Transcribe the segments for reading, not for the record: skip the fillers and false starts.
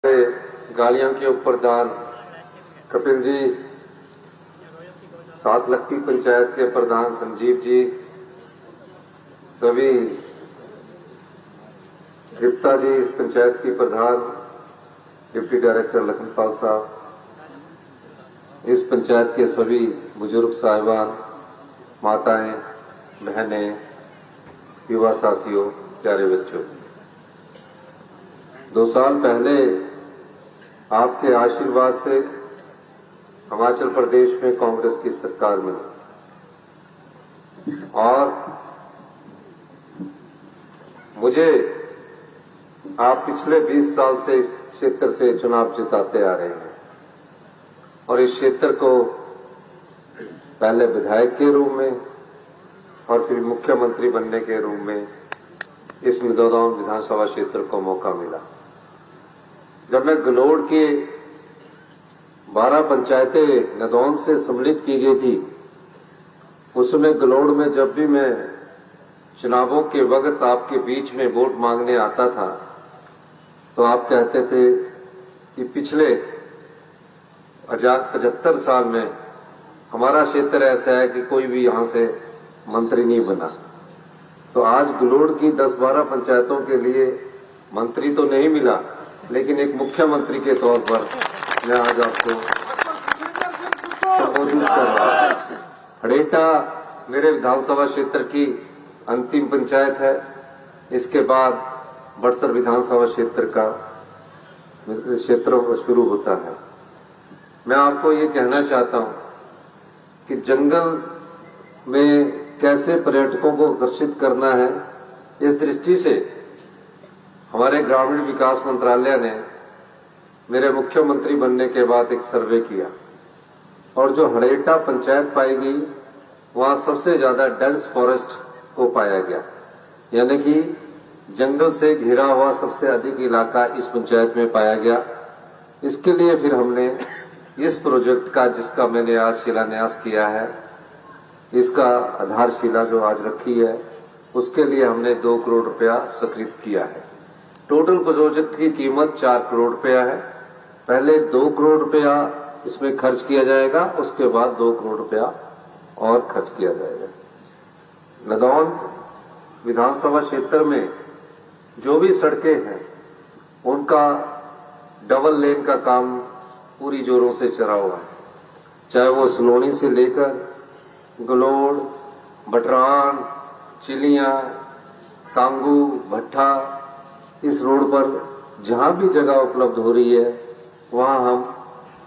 गाड़ियों के ऊपर दान कपिल जी, 7 लक्की पंचायत के प्रधान संजीव जी, सभी गुप्ता जी, इस पंचायत की प्रधान डिप्टी डायरेक्टर लखनपाल साहब, इस पंचायत के सभी बुजुर्ग साहिबान, माताएं, बहनें, युवा साथियों, प्यारे बच्चों, 2 साल पहले आपके आशीर्वाद से हिमाचल प्रदेश में कांग्रेस की सरकार मिली और मुझे आप पिछले 20 साल से इस क्षेत्र से चुनाव जिताते आ रहे हैं और इस क्षेत्र को पहले विधायक के रूप में और फिर मुख्यमंत्री बनने के रूप में इस नदौन विधानसभा क्षेत्र को मौका मिला। जब मैं गलोड़ के 12 पंचायतें नदौन से सम्मिलित की गई थी, उसमें गलोड़ में जब भी मैं चुनावों के वक्त आपके बीच में वोट मांगने आता था तो आप कहते थे कि पिछले 75 साल में हमारा क्षेत्र ऐसा है कि कोई भी यहां से मंत्री नहीं बना। तो आज गलोड़ की 10-12 पंचायतों के लिए मंत्री तो नहीं मिला, लेकिन एक मुख्यमंत्री के तौर पर मैं आज आपको संबोधित कर रहा हूं। हड़ेटा मेरे विधानसभा क्षेत्र की अंतिम पंचायत है। इसके बाद बड़सर विधानसभा क्षेत्र का क्षेत्र शुरू होता है। मैं आपको ये कहना चाहता हूं कि जंगल में कैसे पर्यटकों को आकर्षित करना है, इस दृष्टि से हमारे ग्रामीण विकास मंत्रालय ने मेरे मुख्यमंत्री बनने के बाद एक सर्वे किया और जो हड़ेटा पंचायत पाई गई वहां सबसे ज्यादा डेंस फॉरेस्ट को पाया गया, यानी कि जंगल से घिरा हुआ सबसे अधिक इलाका इस पंचायत में पाया गया। इसके लिए फिर हमने इस प्रोजेक्ट का, जिसका मैंने आज शिलान्यास किया है, इसका आधारशिला जो आज रखी है, उसके लिए हमने 2 करोड़ रुपया स्वीकृत किया है। टोटल प्रोजेक्ट की कीमत 4 करोड़ रुपया है। पहले 2 करोड़ रुपया इसमें खर्च किया जाएगा, उसके बाद 2 करोड़ रुपया और खर्च किया जाएगा। नदौन विधानसभा क्षेत्र में जो भी सड़कें हैं उनका डबल लेन का काम पूरी जोरों से चला हुआ है, चाहे वो सलोनी से लेकर गलोड़, बटरान, चिलियां, कांगू, भट्ठा, इस रोड पर जहां भी जगह उपलब्ध हो रही है वहां हम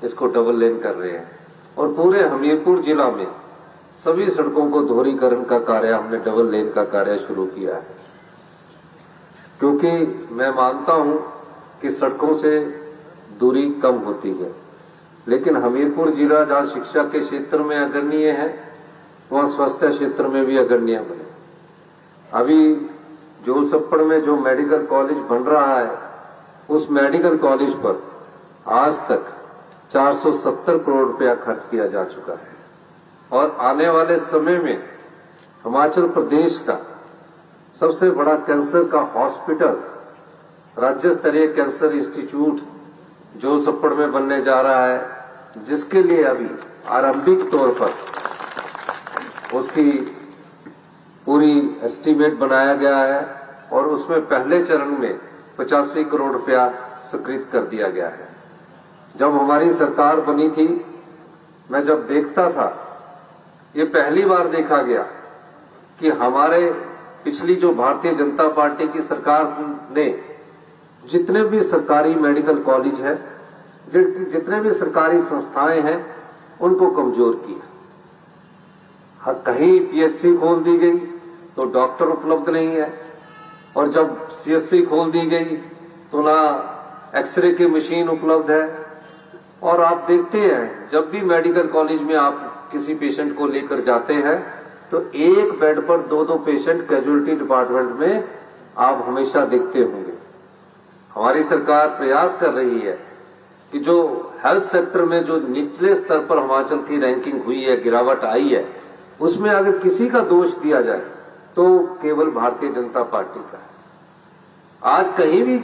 इसको डबल लेन कर रहे हैं। और पूरे हमीरपुर जिला में सभी सड़कों को दोहरीकरण का कार्य, हमने डबल लेन का कार्य शुरू किया है, क्योंकि मैं मानता हूं कि सड़कों से दूरी कम होती है, लेकिन हमीरपुर जिला जहां शिक्षा के क्षेत्र में अग्रणीय है वहां स्वास्थ्य क्षेत्र में भी अग्रणीय बने। अभी जोलसप्पड़ में जो मेडिकल कॉलेज बन रहा है, उस मेडिकल कॉलेज पर आज तक 470 करोड़ रुपया खर्च किया जा चुका है और आने वाले समय में हिमाचल प्रदेश का सबसे बड़ा कैंसर का हॉस्पिटल, राज्य स्तरीय कैंसर इंस्टीट्यूट जोलसप्पड़ में बनने जा रहा है, जिसके लिए अभी आरंभिक तौर पर उसकी पूरी एस्टीमेट बनाया गया है और उसमें पहले चरण में 85 करोड़ रुपया स्वीकृत कर दिया गया है। जब हमारी सरकार बनी थी, मैं जब देखता था, ये पहली बार देखा गया कि हमारे पिछली जो भारतीय जनता पार्टी की सरकार ने जितने भी सरकारी मेडिकल कॉलेज है, जितने भी सरकारी संस्थाएं हैं, उनको कमजोर किया। कहीं पीएचसी खोल दी गई तो डॉक्टर उपलब्ध नहीं है, और जब सीएचसी खोल दी गई तो ना एक्सरे की मशीन उपलब्ध है। और आप देखते हैं जब भी मेडिकल कॉलेज में आप किसी पेशेंट को लेकर जाते हैं तो एक बेड पर 2-2 पेशेंट कैजुअलिटी डिपार्टमेंट में आप हमेशा देखते होंगे। हमारी सरकार प्रयास कर रही है कि जो हेल्थ सेक्टर में जो निचले स्तर पर हिमाचल की रैंकिंग हुई है, गिरावट आई है, उसमें अगर किसी का दोष दिया जाए तो केवल भारतीय जनता पार्टी का है। आज कहीं भी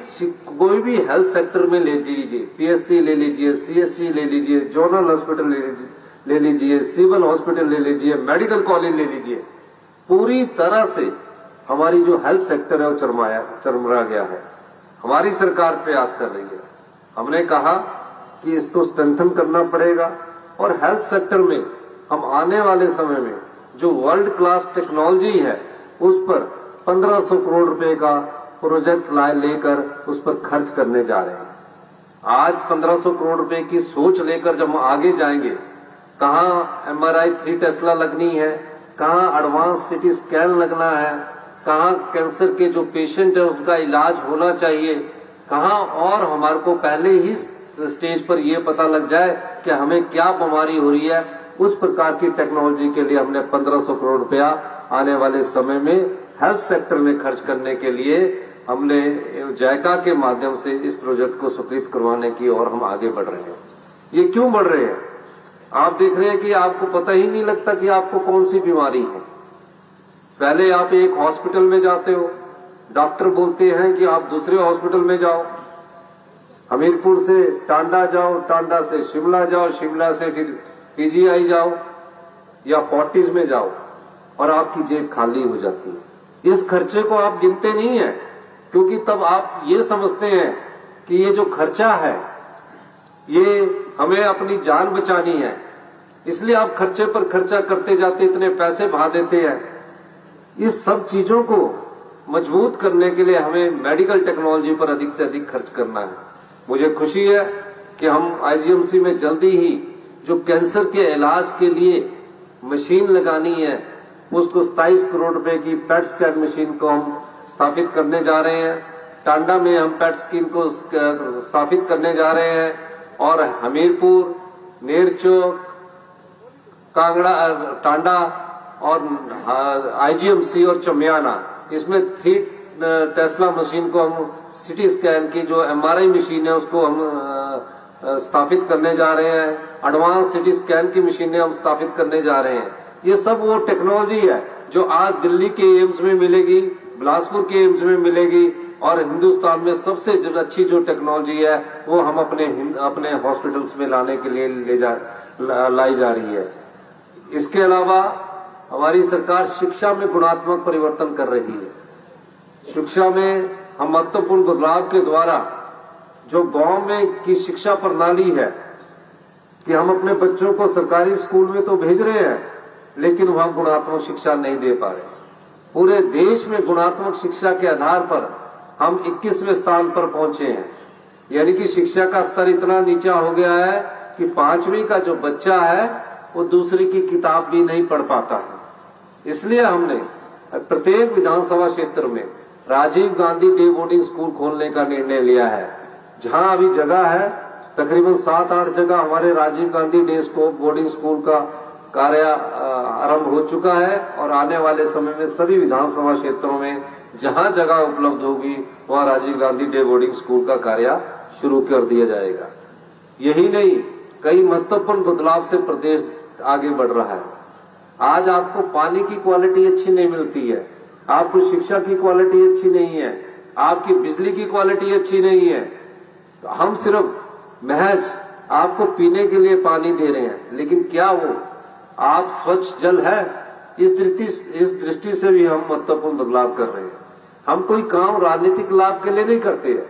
कोई भी हेल्थ सेक्टर में ले लीजिए, पीएससी ले लीजिए, सीएससी ले लीजिए, जोनल हॉस्पिटल ले लीजिए, सिविल हॉस्पिटल ले लीजिए, मेडिकल कॉलेज ले लीजिए, पूरी तरह से हमारी जो हेल्थ सेक्टर है वो चरमरा गया है। हमारी सरकार प्रयास कर रही है। हमने कहा कि इसको स्ट्रेंथन करना पड़ेगा और हेल्थ सेक्टर में हम आने वाले समय में जो वर्ल्ड क्लास टेक्नोलॉजी है उस पर 1500 करोड़ रुपए का प्रोजेक्ट लेकर उस पर खर्च करने जा रहे हैं। आज 1500 करोड़ रुपए की सोच लेकर जब हम आगे जाएंगे, कहाँ MRI 3 टेस्ला लगनी है, कहाँ एडवांस सिटी स्कैन लगना है, कहाँ कैंसर के जो पेशेंट है उनका इलाज होना चाहिए, कहाँ और हमारे को पहले ही स्टेज पर यह पता लग जाए कि हमें क्या बीमारी हो रही है, उस प्रकार की टेक्नोलॉजी के लिए हमने 1500 करोड़ रुपया आने वाले समय में हेल्थ सेक्टर में खर्च करने के लिए हमने जायका के माध्यम से इस प्रोजेक्ट को स्वीकृत करवाने की ओर हम आगे बढ़ रहे हैं। ये क्यों बढ़ रहे हैं? आप देख रहे हैं कि आपको पता ही नहीं लगता कि आपको कौन सी बीमारी है। पहले आप एक हॉस्पिटल में जाते हो, डॉक्टर बोलते हैं कि आप दूसरे हॉस्पिटल में जाओ, हमीरपुर से टांडा जाओ, टांडा से शिमला जाओ, शिमला से फिर PGI जाओ या फोर्टिस में जाओ और आपकी जेब खाली हो जाती है। इस खर्चे को आप गिनते नहीं है, क्योंकि तब आप ये समझते हैं कि ये जो खर्चा है ये हमें अपनी जान बचानी है, इसलिए आप खर्चे पर खर्चा करते जाते, इतने पैसे बहा देते हैं। इस सब चीजों को मजबूत करने के लिए हमें मेडिकल टेक्नोलॉजी पर अधिक से अधिक खर्च करना है। मुझे खुशी है कि हम IGMC में जल्दी ही जो कैंसर के इलाज के लिए मशीन लगानी है, उसको 27 करोड़ रुपए की पेट स्कैन मशीन को हम स्थापित करने जा रहे हैं। टांडा में हम पेट स्कैन को स्थापित करने जा रहे हैं और हमीरपुर, नेरचौक, कांगड़ा, टांडा और IGMC और चमियाना, इसमें 3 टेस्ला मशीन को हम सिटी स्कैन की जो MRI मशीन है उसको हम स्थापित करने जा रहे हैं। एडवांस सिटी स्कैन की मशीनें हम स्थापित करने जा रहे हैं। ये सब वो टेक्नोलॉजी है जो आज दिल्ली के एम्स में मिलेगी, बिलासपुर के एम्स में मिलेगी और हिंदुस्तान में सबसे अच्छी जो टेक्नोलॉजी है वो हम अपने हॉस्पिटल्स में लाने के लिए लाई जा रही है। इसके अलावा हमारी सरकार शिक्षा में गुणात्मक परिवर्तन कर रही है। शिक्षा में हम महत्वपूर्ण बदलाव के द्वारा जो गांव में की शिक्षा प्रणाली है कि हम अपने बच्चों को सरकारी स्कूल में तो भेज रहे हैं लेकिन वहां गुणात्मक शिक्षा नहीं दे पा रहे। पूरे देश में गुणात्मक शिक्षा के आधार पर हम 21वें स्थान पर पहुंचे हैं। यानी कि शिक्षा का स्तर इतना नीचा हो गया है कि 5वीं का जो बच्चा है वो दूसरी की किताब भी नहीं पढ़ पाता है। इसलिए हमने प्रत्येक विधानसभा क्षेत्र में Rajiv Gandhi day boarding school खोलने का निर्णय लिया है। जहां अभी जगह है, तकरीबन 7-8 जगह हमारे Rajiv Gandhi day boarding school का कार्य आरंभ हो चुका है और आने वाले समय में सभी विधानसभा क्षेत्रों में जहां जगह उपलब्ध होगी वहां Rajiv Gandhi day boarding school का कार्य शुरू कर दिया जाएगा। यही नहीं, कई महत्वपूर्ण बदलाव से प्रदेश आगे बढ़ रहा है। आज आपको पानी की क्वालिटी अच्छी नहीं मिलती है, आपको शिक्षा की क्वालिटी अच्छी नहीं है, आपकी बिजली की क्वालिटी अच्छी नहीं है। तो हम सिर्फ महज आपको पीने के लिए पानी दे रहे हैं, लेकिन क्या वो आप स्वच्छ जल है? इस दृष्टि से भी हम महत्वपूर्ण बदलाव कर रहे हैं। हम कोई काम राजनीतिक लाभ के लिए नहीं करते हैं।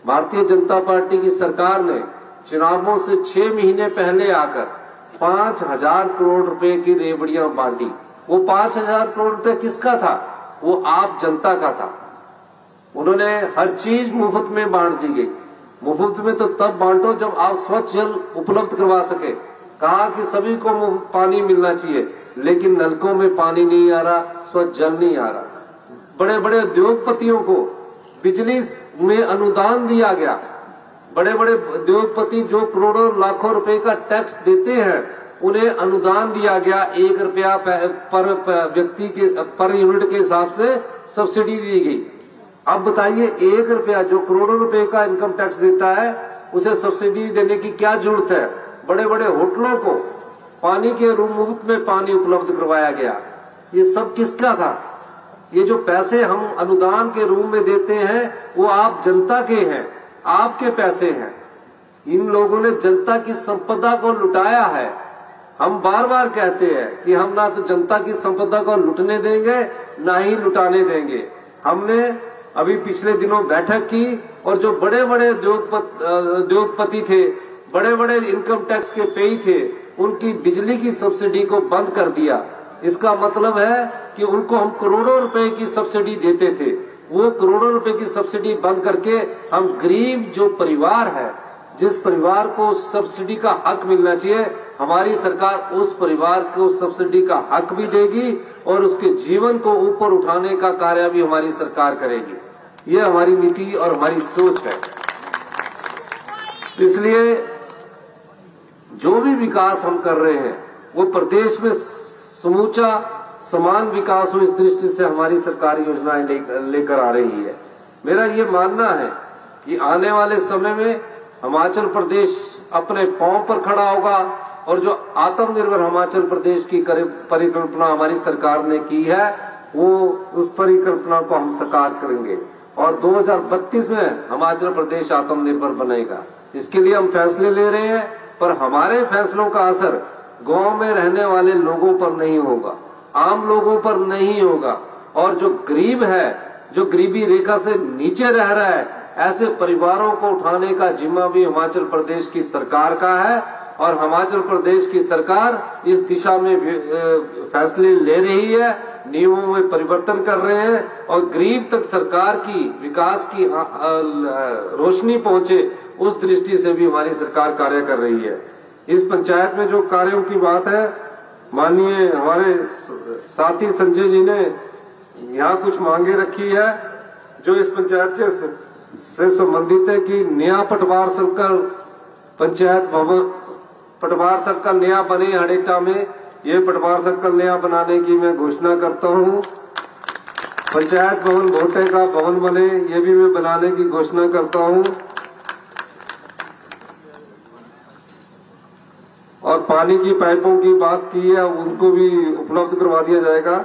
भारतीय जनता पार्टी की सरकार ने चुनावों से 6 महीने पहले आकर 5000 करोड़ रुपए की रेवड़ियां बांटी। वो 5000 करोड़ रुपए किसका था? वो आप जनता का था। उन्होंने हर चीज मुफ्त में बांट दी गई। मुफ्त में तो तब बांटो जब आप स्वच्छ जल उपलब्ध करवा सके। कहा कि सभी को मुफ्त पानी मिलना चाहिए, लेकिन नलकों में पानी नहीं आ रहा, स्वच्छ जल नहीं आ रहा। बड़े बड़े उद्योगपतियों को बिजली में अनुदान दिया गया। बड़े बड़े उद्योगपति जो करोड़ों लाखों रुपए का टैक्स देते हैं उन्हें अनुदान दिया गया। 1 रुपया पर व्यक्ति के पर यूनिट के हिसाब से सब्सिडी दी गई। अब बताइए, 1 रुपया जो करोड़ों रुपए का इनकम टैक्स देता है उसे सब्सिडी देने की क्या जरूरत है? बड़े बड़े होटलों को पानी के रूम मुफ्त में पानी उपलब्ध करवाया गया। ये सब किसका था? ये जो पैसे हम अनुदान के रूप में देते हैं वो आप जनता के हैं, आपके पैसे हैं। इन लोगों ने जनता की संपदा को लुटाया है। हम बार बार कहते हैं कि हम ना तो जनता की संपदा को लुटने देंगे ना ही लुटाने देंगे। हमने अभी पिछले दिनों बैठक की और जो बड़े बड़े उद्योगपति थे, बड़े बड़े इनकम टैक्स के पेई थे, उनकी बिजली की सब्सिडी को बंद कर दिया। इसका मतलब है कि उनको हम करोड़ों रुपए की सब्सिडी देते थे, वो करोड़ों रुपए की सब्सिडी बंद करके हम गरीब जो परिवार है, जिस परिवार को सब्सिडी का हक मिलना चाहिए, हमारी सरकार उस परिवार को सब्सिडी का हक भी देगी और उसके जीवन को ऊपर उठाने का कार्य भी हमारी सरकार करेगी। ये हमारी नीति और हमारी सोच है। इसलिए जो भी विकास हम कर रहे हैं वो प्रदेश में समूचा समान विकास हो, इस दृष्टि से हमारी सरकार योजनाएं लेकर आ रही है। मेरा ये मानना है कि आने वाले समय में हिमाचल प्रदेश अपने पांव पर खड़ा होगा और जो आत्मनिर्भर हिमाचल प्रदेश की परिकल्पना हमारी सरकार ने की है, वो उस परिकल्पना को हम साकार करेंगे और 2032 में हिमाचल प्रदेश आत्मनिर्भर बनेगा। इसके लिए हम फैसले ले रहे हैं, पर हमारे फैसलों का असर गांव में रहने वाले लोगों पर नहीं होगा, आम लोगों पर नहीं होगा। और जो गरीब है, जो गरीबी रेखा से नीचे रह रहा है, ऐसे परिवारों को उठाने का जिम्मा भी हिमाचल प्रदेश की सरकार का है और हिमाचल प्रदेश की सरकार इस दिशा में फैसले ले रही है, नियमों में परिवर्तन कर रहे हैं और गरीब तक सरकार की विकास की रोशनी पहुंचे, उस दृष्टि से भी हमारी सरकार कार्य कर रही है। इस पंचायत में जो कार्यों की बात है, माननीय हमारे साथी संजय जी ने यहाँ कुछ मांगे रखी है जो इस पंचायत के से संबंधित है कि नया पटवार सर्कल पंचायत भवन, पटवार सर्कल नया बने हड़ेटा में। ये पटवार सर्कल नया बनाने की मैं घोषणा करता हूँ। पंचायत भवन भोटे का भवन बने, ये भी मैं बनाने की घोषणा करता हूँ। और पानी की पाइपों की बात की है, उनको भी उपलब्ध करवा दिया जाएगा।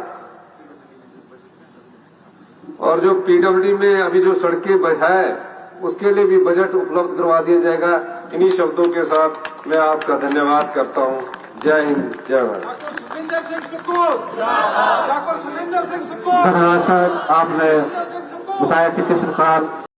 और जो पीडब्ल्यूडी में अभी जो सड़कें है, उसके लिए भी बजट उपलब्ध करवा दिया जाएगा। इन्हीं शब्दों के साथ मैं आपका धन्यवाद करता हूं। जय हिंद, जय भारत। धन्यवाद सर, आपने बताया कि किस प्रकार